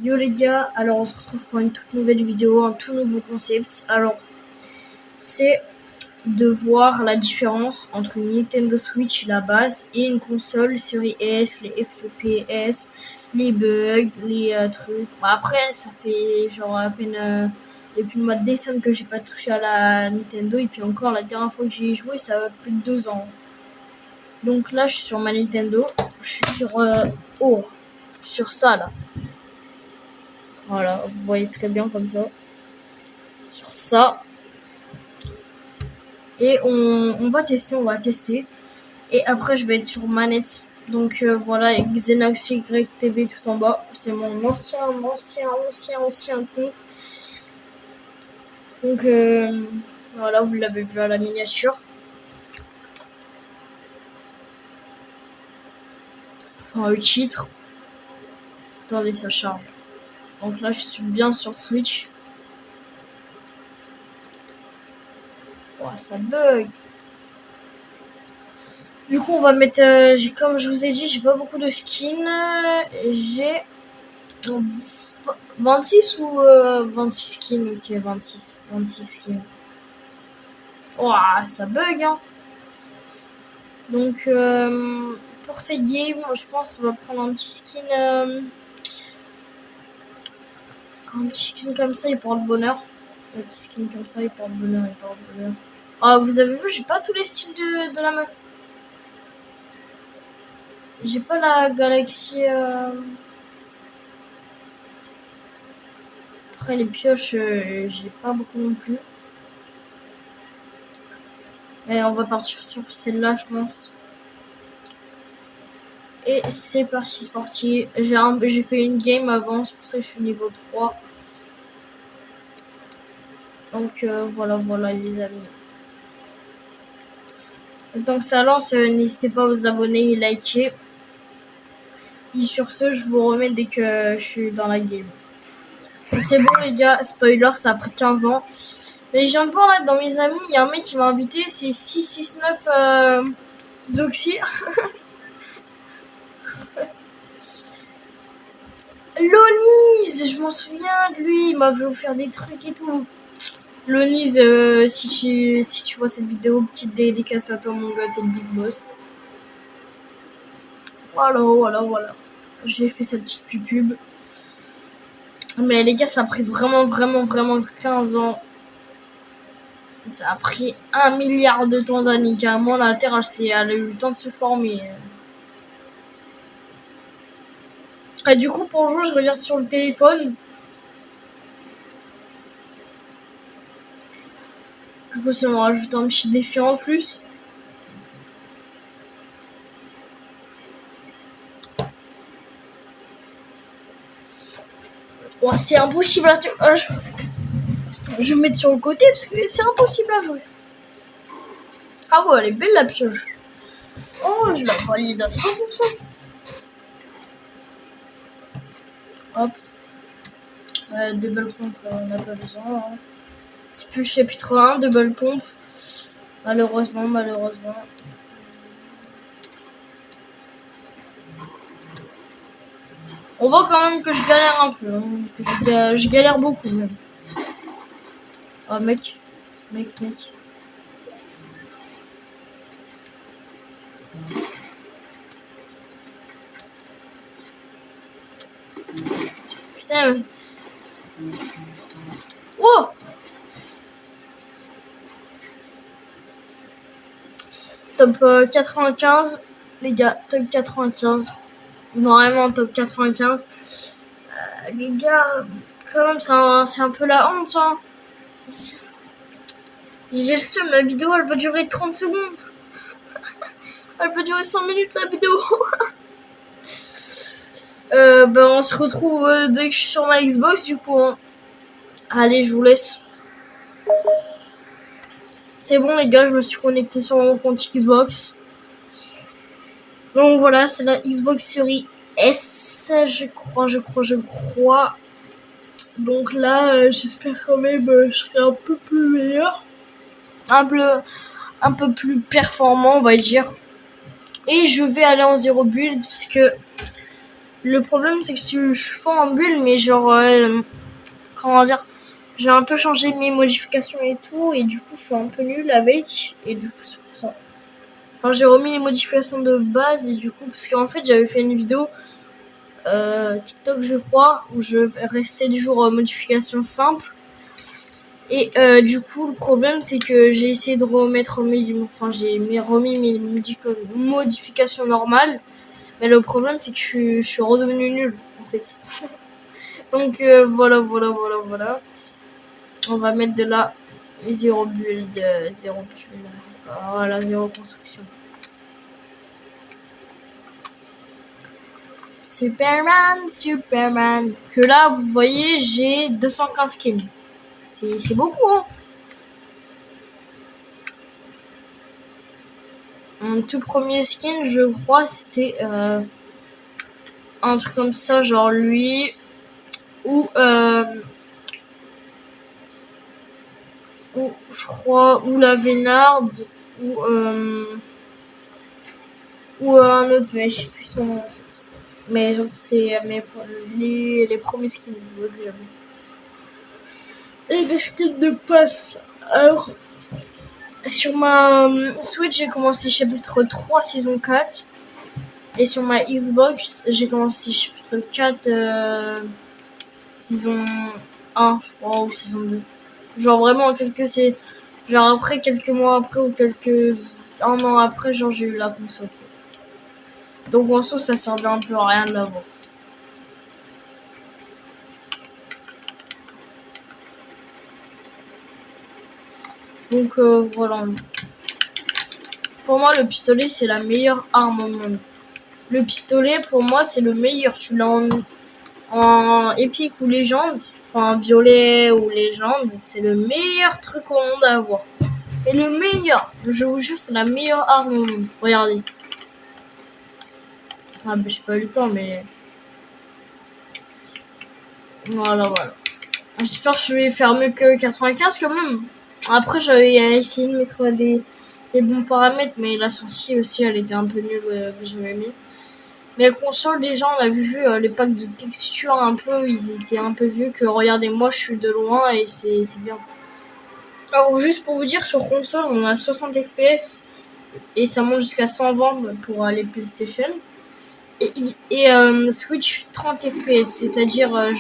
Yo les gars, alors on se retrouve pour une toute nouvelle vidéo, un tout nouveau concept. Alors, c'est de voir la différence entre une Nintendo Switch, la base, et une console série S, les FPS, les bugs, les trucs. Bon, après, ça fait genre à peine depuis le mois de décembre que j'ai pas touché à la Nintendo, et puis encore la dernière fois que j'y ai joué, ça va plus de 2 ans. Donc là, je suis sur ma Nintendo, je suis sur ça là. Voilà, vous voyez très bien comme ça. Sur ça. Et on va tester. Et après, je vais être sur manette. Donc voilà, avec Xenox YTV tout en bas. C'est mon ancien compte. Donc voilà, vous l'avez vu à la miniature. Enfin, le titre. Attendez, ça charge. Donc là, je suis bien sur Switch. Oh, ça bug. Du coup, on va mettre... comme je vous ai dit, j'ai pas beaucoup de skins. J'ai 26 ou 26 skins. Ok, 26 skins. Ouah, ça bug, hein. Donc, pour cette game, je pense qu'on va prendre un petit skin. Un petit skin comme ça, il porte bonheur. Un petit skin comme ça, il porte bonheur. Ah, vous avez vu, j'ai pas tous les styles de la meuf. J'ai pas la galaxie. Après, les pioches, j'ai pas beaucoup non plus. Mais on va partir sur celle-là, je pense. Et c'est parti. J'ai fait une game avant, c'est pour ça que je suis niveau 3. Donc voilà les amis. Donc ça lance, n'hésitez pas à vous abonner et liker. Et sur ce, je vous remets dès que je suis dans la game. C'est bon les gars, spoiler, ça a pris 15 ans. Mais je viens de voir là dans mes amis, il y a un mec qui m'a invité, c'est 669 Zoxy. Lonise, je m'en souviens de lui, il m'avait offert des trucs et tout. Lonise, si tu vois cette vidéo, petite dédicace à toi mon gars, t'es le big boss. Voilà. J'ai fait cette petite pub. Mais les gars, ça a pris vraiment 15 ans. Ça a pris 1 milliard de temps d'années. Carrément, la Terre, elle a eu le temps de se former. Et du coup, pour jouer, je regarde sur le téléphone. Du coup, ça m'a rajouté un petit défi en plus. Oh, c'est impossible à... Je vais me mettre sur le côté parce que c'est impossible à jouer. Ah ouais, elle est belle la pioche. Oh, je la valide à 100%. Hop. Double pompe, on n'a pas besoin. Hein. C'est plus le chapitre 1, double pompe. Malheureusement. On voit quand même que je galère un peu. Hein, que je galère beaucoup même. Oh mec. Putain. Oh. Top 95. Les gars, top 95. Vraiment top 95. Les gars, quand même, c'est un peu la honte. Hein. J'ai le seum, la vidéo elle va durer 30 secondes. Elle peut durer 100 minutes la vidéo. On se retrouve dès que je suis sur ma Xbox du coup. Hein. Allez, je vous laisse. C'est bon les gars, je me suis connecté sur mon compte Xbox. Donc voilà, c'est la Xbox Series S, je crois. Donc là, j'espère quand même je serai un peu plus meilleur. Un peu plus performant, on va dire. Et je vais aller en 0 build parce que Le problème, c'est que je suis fort en bulle, mais genre, comment dire, j'ai un peu changé mes modifications et tout, et du coup, je suis un peu nulle avec, et du coup, c'est pour ça. Enfin, j'ai remis les modifications de base, et du coup, parce qu'en fait, j'avais fait une vidéo TikTok, je crois, où je restais du jour modification simple. Et du coup, le problème, c'est que j'ai essayé de remettre j'ai remis mes modifications normales. Mais le problème, c'est que je suis redevenue nulle, en fait. Donc, voilà. On va mettre de la 0 build, 0 build. Voilà, 0 construction. Superman. Que là, vous voyez, j'ai 215 skins. C'est beaucoup, hein. Mon tout premier skin, je crois, c'était un truc comme ça, genre lui, ou je crois, ou la Vénarde, ou un autre, mais je sais plus son nom en fait. Mais genre, c'était les premiers skins que j'avais. Et les skins de passe. Alors, sur ma Switch, j'ai commencé chapitre 3, saison 4. Et sur ma Xbox, j'ai commencé chapitre 4, saison 1, je crois, ou saison 2. Genre vraiment genre après quelques mois après ou un an après, genre j'ai eu la console. Donc en soi, ça servait un peu à rien de l'avoir. Donc voilà. Pour moi, le pistolet, c'est la meilleure arme au monde. Le pistolet, pour moi, c'est le meilleur. Tu l'as en épique ou légende, enfin violet ou légende, c'est le meilleur truc au monde à avoir. Et le meilleur, je vous jure, c'est la meilleure arme au monde. Regardez. Ah, bah, j'ai pas eu le temps, mais. Voilà. J'espère que je vais faire mieux que 95 quand même. Après, j'avais essayé de mettre des bons paramètres, mais la sortie aussi, elle était un peu nulle que j'avais mis. Mais la console, déjà, on avait vu les packs de texture un peu, ils étaient un peu vieux. Que regardez, moi, je suis de loin et c'est bien. Alors, juste pour vous dire, sur console, on a 60 FPS et ça monte jusqu'à 120 pour les PlayStation. Et Switch 30 FPS, c'est-à-dire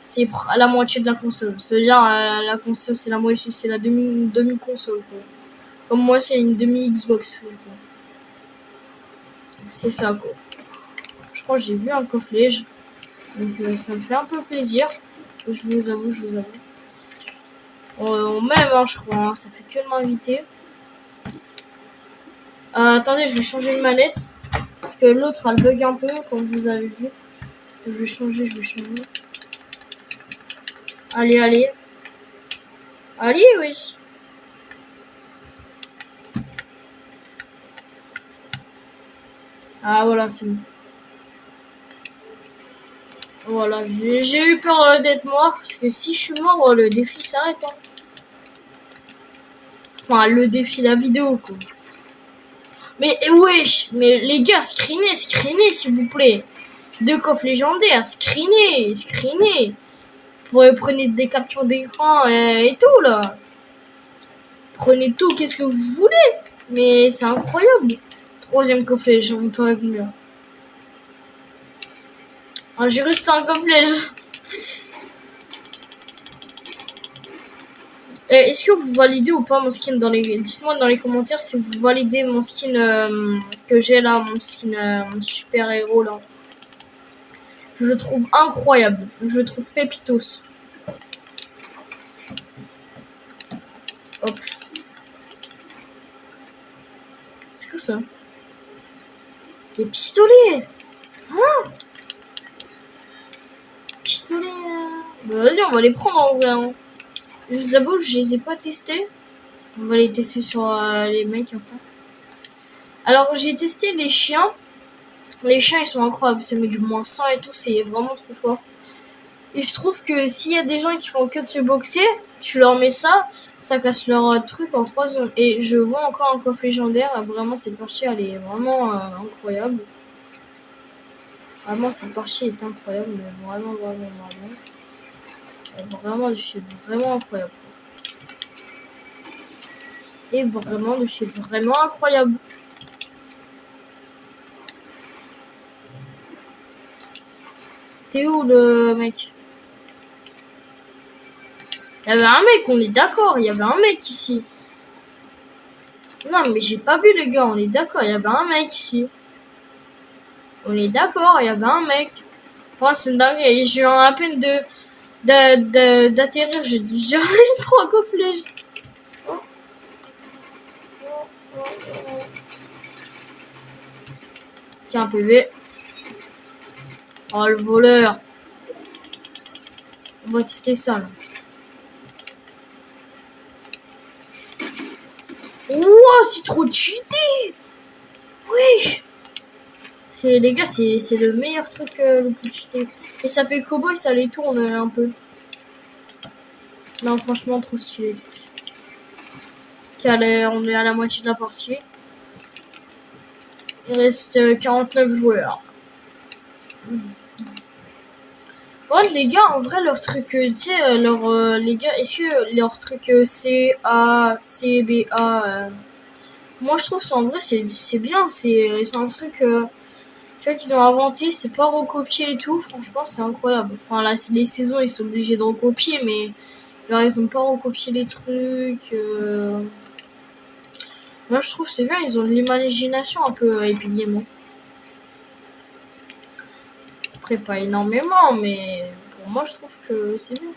c'est à la moitié de la console. C'est-à-dire la console, c'est la moitié, c'est la demi-console. Comme moi, c'est une demi-Xbox. C'est ça, quoi. Je crois que j'ai vu un coffret. Donc ça me fait un peu plaisir. Je vous avoue. Même, hein, je crois. Hein, ça fait que de m'inviter. Attendez, je vais changer de manette. Parce que l'autre, elle bug un peu, comme vous avez vu. Je vais changer. Allez, oui. Ah, voilà, c'est bon. Voilà, j'ai eu peur d'être mort. Parce que si je suis mort, le défi s'arrête. Hein. Enfin, le défi, la vidéo, quoi. Mais wesh, mais les gars, screenez, s'il vous plaît. 2 coffres légendaires, screenez. Prenez des captures d'écran et tout, là. Prenez tout, qu'est-ce que vous voulez. Mais c'est incroyable. 3e coffret, j'ai même pas combien. Ah, j'ai resté un coffret. Est-ce que vous validez ou pas mon skin dans les... Dites-moi dans les commentaires si vous validez mon skin que j'ai là, mon skin super héros là. Je le trouve incroyable. Je le trouve pépitos. Hop. C'est quoi ça? Des pistolets. Hein? Pistolets. Bah, vas-y, on va les prendre en vrai. Hein. Je vous avoue, je les ai pas testés. On va les tester sur les mecs après. Alors, j'ai testé les chiens. Les chiens, ils sont incroyables. Ça met du moins 100 et tout. C'est vraiment trop fort. Et je trouve que s'il y a des gens qui font que de se boxer, tu leur mets ça, ça casse leur truc en 3 secondes. Et je vois encore un coffre légendaire. Vraiment, cette planche, elle est vraiment incroyable. Vraiment, cette partie est incroyable, mais vraiment, vraiment, vraiment. Vraiment, c'est vraiment incroyable. Et vraiment, c'est vraiment incroyable. T'es où le mec? Il y avait un mec, on est d'accord, il y avait un mec ici. Non, mais j'ai pas vu les gars, on est d'accord, il y avait un mec ici. On est d'accord, il y avait un mec. Oh, c'est une dinguerie, j'ai eu à peine d'atterrir, j'ai déjà eu 3 flèches. Tiens, un PV. Oh, le voleur. On va tester ça, là. Ouah, c'est trop cheaté. Wesh. Les gars, c'est le meilleur truc le plus cheaté. Et ça fait cowboy, ça les tourne un peu. Non, franchement, trop stylé. Allez, on est à la moitié de la partie. Il reste 49 joueurs. Ouais, les gars, en vrai, leur truc, tu sais, les gars, est-ce que leur truc CA, CBA, moi je trouve ça en vrai, c'est bien, c'est un truc, tu vois, qu'ils ont inventé, c'est pas recopié et tout, franchement, c'est incroyable. Enfin, là, les saisons, ils sont obligés de recopier, mais genre, ils ont pas recopié les trucs. Moi, je trouve c'est bien, ils ont de l'imagination un peu, Epic Game. Après, pas énormément, mais pour moi, je trouve que c'est bien.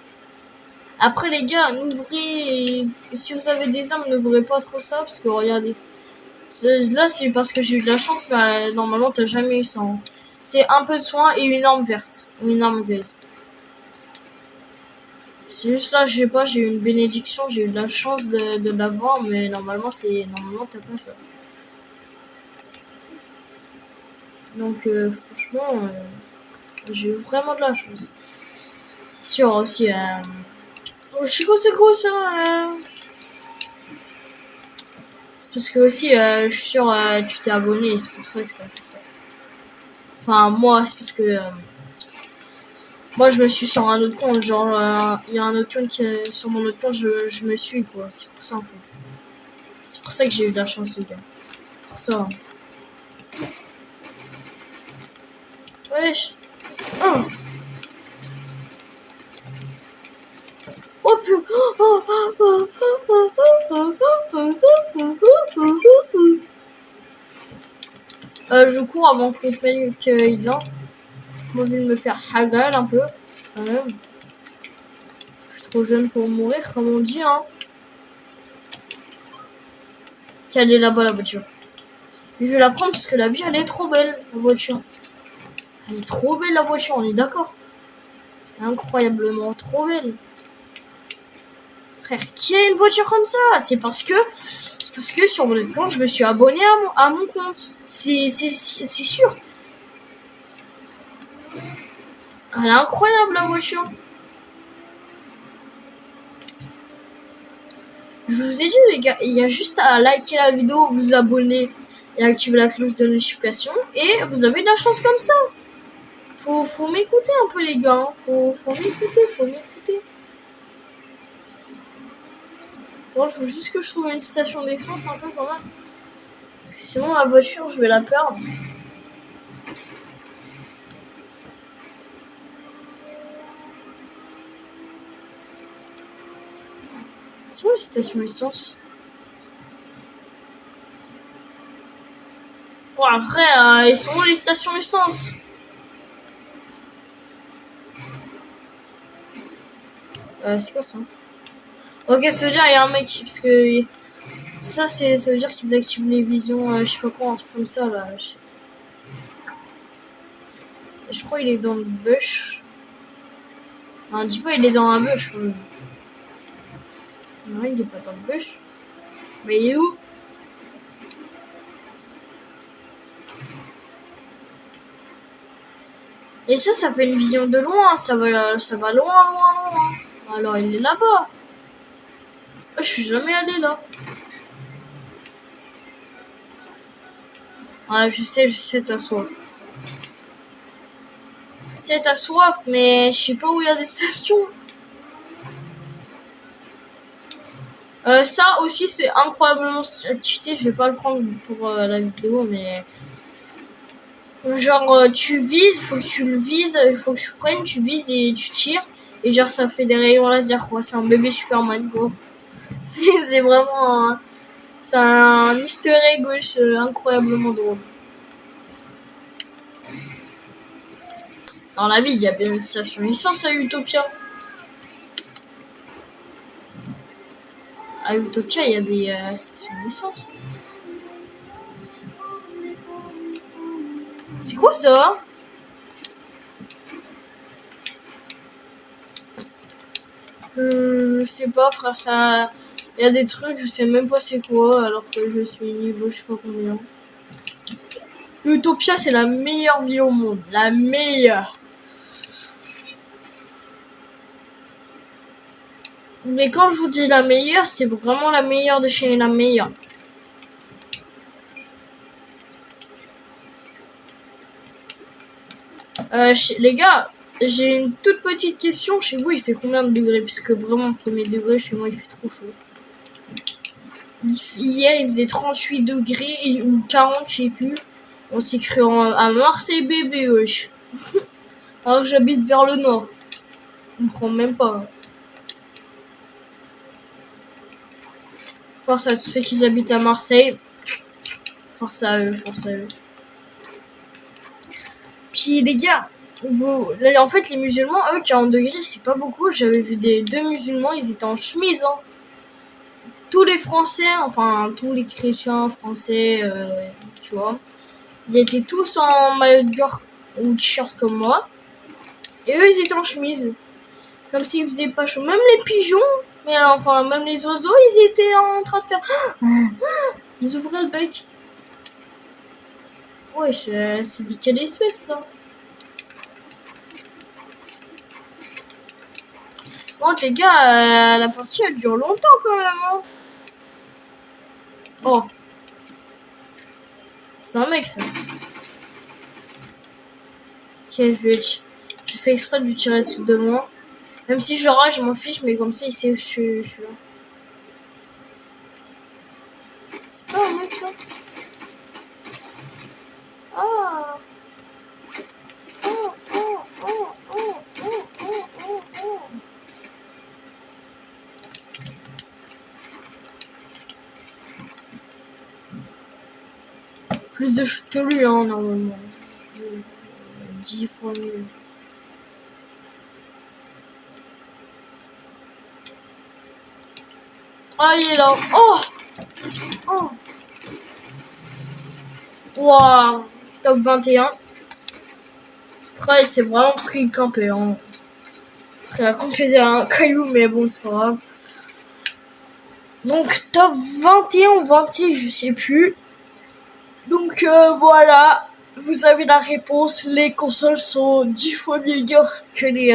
Après, les gars, n'ouvrez. Si vous avez des armes, n'ouvrez pas trop ça, parce que regardez. Là, c'est parce que j'ai eu de la chance, mais normalement, t'as jamais eu ça. Hein. C'est un peu de soin et une arme verte. Ou une arme grise. C'est juste là, je sais pas, j'ai eu une bénédiction, j'ai eu de la chance de l'avoir, mais normalement, t'as pas ça. Donc, franchement, j'ai eu vraiment de la chance. C'est sûr aussi. Oh, je sais quoi, c'est gros ça. C'est parce que aussi, je suis sûr, tu t'es abonné, et c'est pour ça que ça fait ça. Enfin, moi, c'est parce que moi, je me suis sur un autre compte. Genre, il y a un autre compte qui sur mon autre compte, je me suis, quoi. C'est pour ça, en fait. C'est pour ça que j'ai eu de la chance, les gars. Pour ça. Wesh. Oh. Oh, putain. Je cours avant que le mec il vienne. Moi, je viens de me faire hagal un peu. Quand même. Je suis trop jeune pour mourir, comme on dit, hein. Elle est là-bas, la voiture. Je vais la prendre parce que la vie, elle est trop belle, la voiture. Elle est trop belle, la voiture, on est d'accord. Incroyablement trop belle. Frère, qui a une voiture comme ça? C'est parce que sur mon compte, je me suis abonné à mon compte. C'est sûr. Elle est incroyable, la voiture. Je vous ai dit, les gars, il y a juste à liker la vidéo, vous abonner et activer la cloche de notification. Et vous avez de la chance comme ça. Faut m'écouter un peu, les gars. Faut m'écouter. Bon, il faut juste que je trouve une station d'essence un peu quand même. Parce que sinon, la voiture, je vais la perdre. C'est où les stations d'essence? Bon, après, ils sont où les stations d'essence? C'est quoi ça? Ok, ça veut dire qu'il y a un mec. Parce que ça veut dire qu'ils activent les visions, je sais pas quoi, un truc comme ça là. Je crois qu'il est dans le bush. Non, dis pas il est dans un bush. Non, il est pas dans le bush. Mais il est où? Et ça fait une vision de loin. Ça va loin. Alors il est là-bas. Je suis jamais allé là. Ouais, je sais, t'as soif. C'est t'as soif, mais je sais pas où il y a des stations. Ça aussi, c'est incroyablement cheaté. Je vais pas le prendre pour la vidéo, mais genre tu vises, faut que tu le vises, faut que tu prennes, tu vises et tu tires. Et genre ça fait des rayons laser quoi. C'est un bébé Superman quoi. C'est vraiment c'est un easter egg gauche incroyablement drôle. Dans la ville, il y a bien une station licence à Utopia. À Utopia, il y a des stations licence. C'est quoi ça? Je sais pas, frère, ça. Il y a des trucs, je sais même pas c'est quoi, alors que je suis niveau je sais pas combien. Utopia, c'est la meilleure ville au monde. La meilleure. Mais quand je vous dis la meilleure, c'est vraiment la meilleure de chez la meilleure. Les gars, j'ai une toute petite question. Chez vous, il fait combien de degrés? Parce que vraiment, premier degré, chez moi, il fait trop chaud. Hier, il faisait 38 degrés ou 40, je sais plus. On s'est cru à Marseille bébé, wesh. Alors que j'habite vers le nord. On me prend même pas. Force à tous ceux qui habitent à Marseille. Force à eux, force à eux. Puis les gars, en fait les musulmans, eux, 40 degrés, c'est pas beaucoup. J'avais vu deux musulmans, ils étaient en chemise. Hein. Tous les Français, enfin tous les chrétiens français, tu vois, ils étaient tous en maillot de bain ou t-shirt comme moi. Et eux, ils étaient en chemise. Comme s'il faisait pas chaud. Même les pigeons, mais enfin même les oiseaux, ils étaient en train de faire... Ils ouvraient le bec. Ouais, c'est dit quelle espèce ça. Bon, les gars, la partie elle dure longtemps quand même. Hein. Oh. C'est un mec ça. Ok, j'ai fait exprès de lui tirer dessus de loin. Même si je rage, je m'en fiche, mais comme ça il sait où je suis là. C'est pas un mec ça. Ah. Oh, oh, oh, oh, oh, oh, oh, oh. Plus de chute que lui, hein, normalement. 10 fois mieux. Ah, il est là. Oh! Oh! Waouh! Top 21. Après, c'est vraiment parce qu'il campait. Hein. Après, il a campé derrière un caillou, mais bon, c'est pas grave. Donc, top 21 ou 26, je sais plus. Donc, voilà. Vous avez la réponse. Les consoles sont 10 fois meilleures que les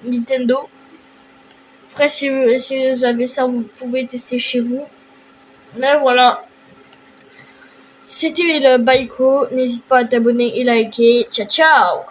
Nintendo. Après, si vous avez ça, vous pouvez tester chez vous. Mais voilà. C'était le Baiko. N'hésite pas à t'abonner et liker. Ciao, ciao!